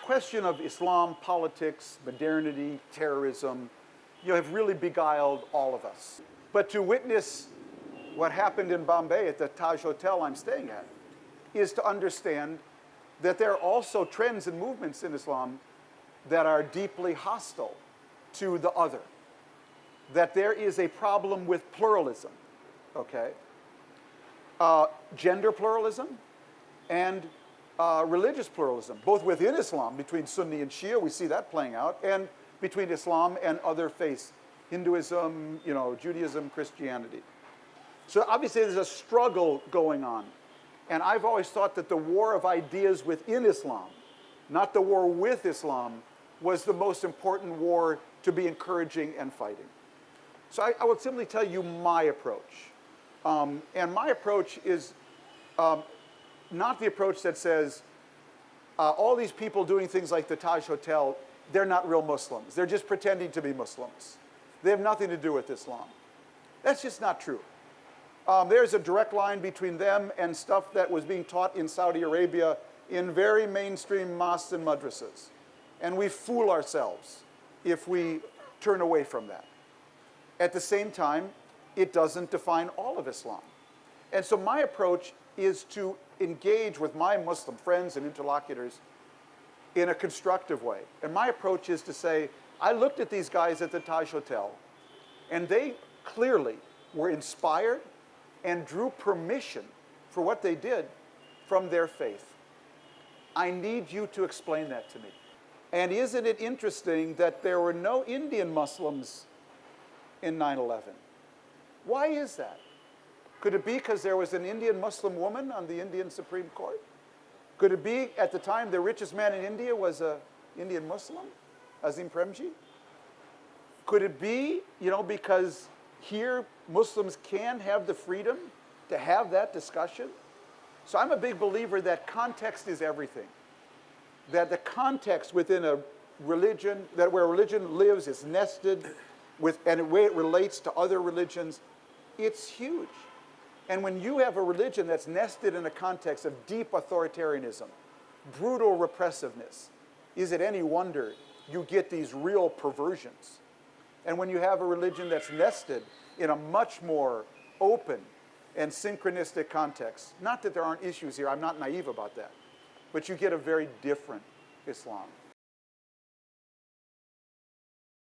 question of Islam, politics, modernity, terrorism, have really beguiled all of us. But to witness what happened in Bombay at the Taj Hotel I'm staying at is to understand that there are also trends and movements in Islam that are deeply hostile to the other. That there is a problem with pluralism, okay? Gender pluralism and religious pluralism, both within Islam, between Sunni and Shia, we see that playing out, and between Islam and other faiths, Hinduism, Judaism, Christianity. So obviously there's a struggle going on. And I've always thought that the war of ideas within Islam, not the war with Islam, was the most important war to be encouraging and fighting. So I would simply tell you my approach. And my approach is not the approach that says, all these people doing things like the Taj Hotel, they're not real Muslims. They're just pretending to be Muslims. They have nothing to do with Islam. That's just not true. There's a direct line between them and stuff that was being taught in Saudi Arabia in very mainstream mosques and madrasas. And we fool ourselves if we turn away from that. At the same time, it doesn't define all of Islam. And so my approach is to engage with my Muslim friends and interlocutors in a constructive way. And my approach is to say, I looked at these guys at the Taj Hotel, and they clearly were inspired and drew permission for what they did from their faith. I need you to explain that to me. And isn't it interesting that there were no Indian Muslims in 9/11? Why is that? Could it be because there was an Indian Muslim woman on the Indian Supreme Court? Could it be at the time the richest man in India was an Indian Muslim, Azim Premji? Could it be, because here Muslims can have the freedom to have that discussion? So I'm a big believer that context is everything. That the context within a religion, that where religion lives is nested with, and the way it relates to other religions, it's huge. And when you have a religion that's nested in a context of deep authoritarianism, brutal repressiveness, is it any wonder you get these real perversions? And when you have a religion that's nested in a much more open and synchronistic context, not that there aren't issues here, I'm not naive about that, but you get a very different Islam.